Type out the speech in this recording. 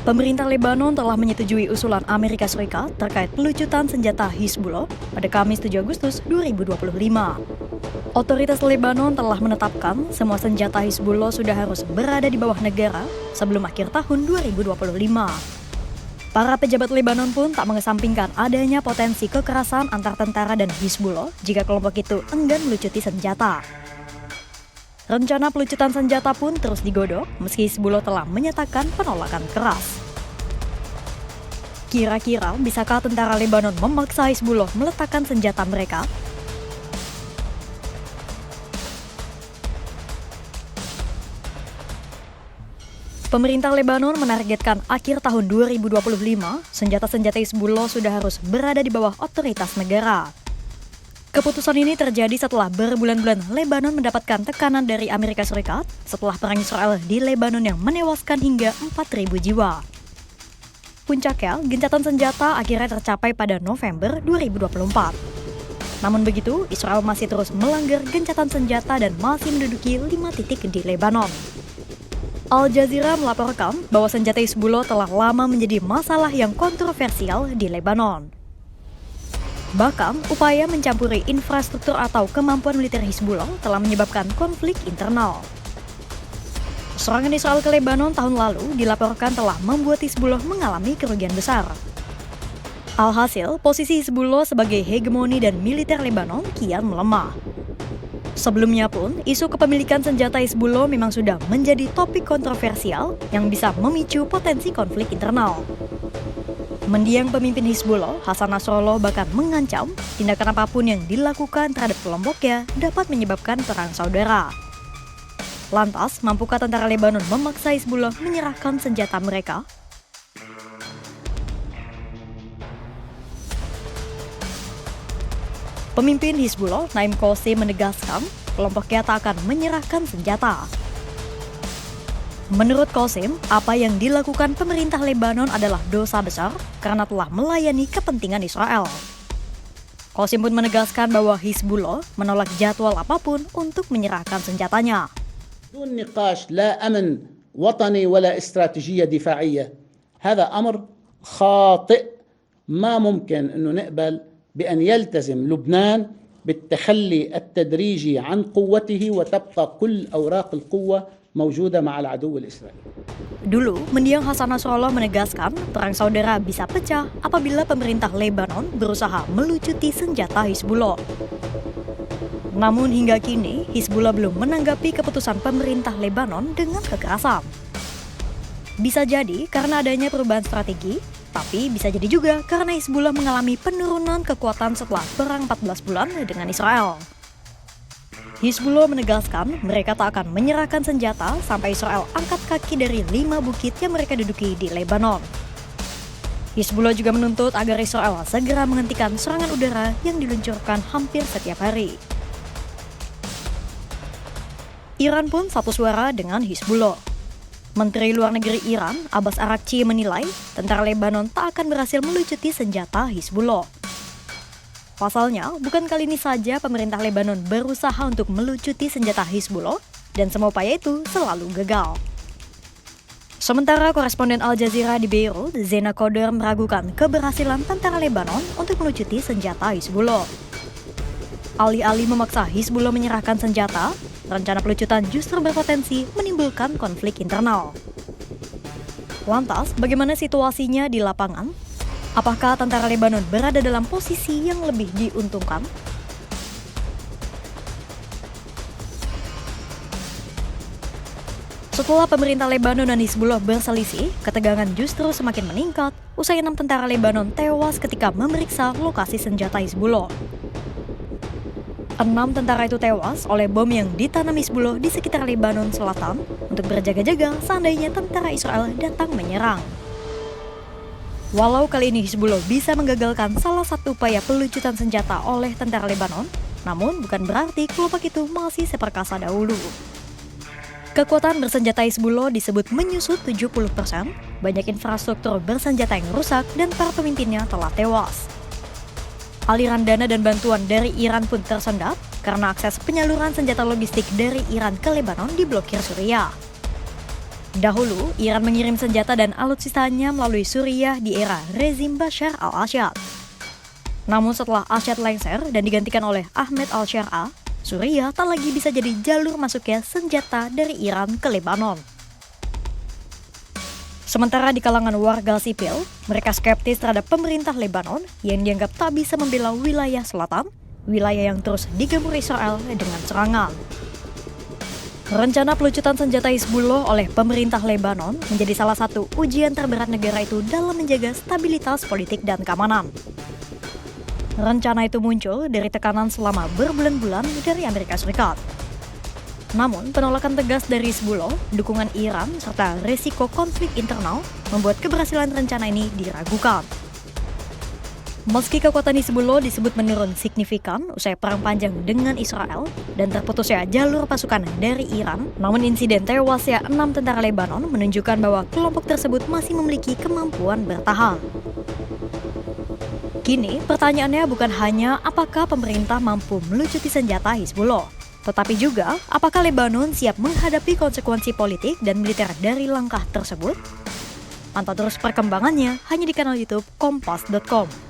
Pemerintah Lebanon telah menyetujui usulan Amerika Serikat terkait pelucutan senjata Hizbullah pada Kamis 7 Agustus 2025. Otoritas Lebanon telah menetapkan semua senjata Hizbullah sudah harus berada di bawah negara sebelum akhir tahun 2025. Para pejabat Lebanon pun tak mengesampingkan adanya potensi kekerasan antar tentara dan Hizbullah jika kelompok itu enggan melucuti senjata. Rencana pelucutan senjata pun terus digodok meski Hizbullah telah menyatakan penolakan keras. Kira-kira bisakah tentara Lebanon memaksa Hizbullah meletakkan senjata mereka? Pemerintah Lebanon menargetkan akhir tahun 2025, senjata-senjata Hizbullah sudah harus berada di bawah otoritas negara. Keputusan ini terjadi setelah berbulan-bulan Lebanon mendapatkan tekanan dari Amerika Serikat setelah perang Israel di Lebanon yang menewaskan hingga 4.000 jiwa. Puncaknya, gencatan senjata akhirnya tercapai pada November 2024. Namun begitu, Israel masih terus melanggar gencatan senjata dan masih menduduki 5 titik di Lebanon. Al Jazeera melaporkan bahwa senjata Hizbullah telah lama menjadi masalah yang kontroversial di Lebanon. Bahkan, upaya mencampuri infrastruktur atau kemampuan militer Hizbullah telah menyebabkan konflik internal. Serangan Israel ke Lebanon tahun lalu dilaporkan telah membuat Hizbullah mengalami kerugian besar. Alhasil, posisi Hizbullah sebagai hegemoni dan militer Lebanon kian melemah. Sebelumnya pun, isu kepemilikan senjata Hizbullah memang sudah menjadi topik kontroversial yang bisa memicu potensi konflik internal. Mendiang pemimpin Hizbullah, Hasan Nasrallah bahkan mengancam tindakan apapun yang dilakukan terhadap kelompoknya dapat menyebabkan perang saudara. Lantas, mampukah tentara Lebanon memaksa Hizbullah menyerahkan senjata mereka? Pemimpin Hizbullah, Naim Qassem, menegaskan kelompoknya tak akan menyerahkan senjata. Menurut Qassem, apa yang dilakukan pemerintah Lebanon adalah dosa besar karena telah melayani kepentingan Israel. Qassem pun menegaskan bahwa Hizbullah menolak jadwal apapun untuk menyerahkan senjatanya. بدون نقاش لا أمن وطني ولا استراتيجية دفاعية هذا أمر خاطئ ما ممكن أنه نقبل بأن يلتزم لبنان بالتخلي التدريجي عن قوته وتبقى كل أوراق القوة موجودة مع العدو الإسرائيلي. Dulu, mendiang Hasan Nasrallah menegaskan perang saudara bisa pecah apabila pemerintah Lebanon berusaha melucuti senjata Hizbullah. Namun hingga kini, Hizbullah belum menanggapi keputusan pemerintah Lebanon dengan kekerasan. Bisa jadi karena adanya perubahan strategi, tapi bisa jadi juga karena Hizbullah mengalami penurunan kekuatan setelah perang 14 bulan dengan Israel. Hizbullah menegaskan mereka tak akan menyerahkan senjata sampai Israel angkat kaki dari 5 bukit yang mereka duduki di Lebanon. Hizbullah juga menuntut agar Israel segera menghentikan serangan udara yang diluncurkan hampir setiap hari. Iran pun satu suara dengan Hizbullah. Menteri Luar Negeri Iran, Abbas Araghchi, menilai tentara Lebanon tak akan berhasil melucuti senjata Hizbullah. Pasalnya, bukan kali ini saja pemerintah Lebanon berusaha untuk melucuti senjata Hizbullah dan semua upaya itu selalu gagal. Sementara koresponden Al Jazeera di Beirut, Zena Koder, meragukan keberhasilan tentara Lebanon untuk melucuti senjata Hizbullah. Alih-alih memaksa Hizbullah menyerahkan senjata, rencana pelucutan justru berpotensi menimbulkan konflik internal. Lantas, bagaimana situasinya di lapangan? Apakah tentara Lebanon berada dalam posisi yang lebih diuntungkan? Setelah pemerintah Lebanon dan Hizbullah berselisih, ketegangan justru semakin meningkat usai 6 tentara Lebanon tewas ketika memeriksa lokasi senjata Hizbullah. 6 tentara itu tewas oleh bom yang ditanam Hizbullah di sekitar Lebanon Selatan untuk berjaga-jaga seandainya tentara Israel datang menyerang. Walau kali ini Hizbullah bisa menggagalkan salah satu upaya pelucutan senjata oleh tentara Lebanon, namun bukan berarti kelompok itu masih seperkasa dahulu. Kekuatan bersenjata Hizbullah disebut menyusut 70%, banyak infrastruktur bersenjata yang rusak dan para pemimpinnya telah tewas. Aliran dana dan bantuan dari Iran pun tersendat karena akses penyaluran senjata logistik dari Iran ke Lebanon diblokir Suriah. Dahulu, Iran mengirim senjata dan alutsistanya melalui Suriah di era rezim Bashar al-Assad. Namun setelah Assad lengser dan digantikan oleh Ahmed al-Sharaa, Suriah tak lagi bisa jadi jalur masuknya senjata dari Iran ke Lebanon. Sementara di kalangan warga sipil, mereka skeptis terhadap pemerintah Lebanon yang dianggap tak bisa membela wilayah selatan, wilayah yang terus digempur Israel dengan serangan. Rencana pelucutan senjata Hizbullah oleh pemerintah Lebanon menjadi salah satu ujian terberat negara itu dalam menjaga stabilitas politik dan keamanan. Rencana itu muncul dari tekanan selama berbulan-bulan dari Amerika Serikat. Namun, penolakan tegas dari Hizbullah, dukungan Iran, serta resiko konflik internal membuat keberhasilan rencana ini diragukan. Meski kekuatan Hizbullah disebut menurun signifikan usai perang panjang dengan Israel dan terputusnya jalur pasukan dari Iran, namun insiden tewasnya 6 tentara Lebanon menunjukkan bahwa kelompok tersebut masih memiliki kemampuan bertahan. Kini, pertanyaannya bukan hanya apakah pemerintah mampu melucuti senjata Hizbullah, tetapi juga apakah Lebanon siap menghadapi konsekuensi politik dan militer dari langkah tersebut? Pantau terus perkembangannya hanya di kanal YouTube Kompas.com.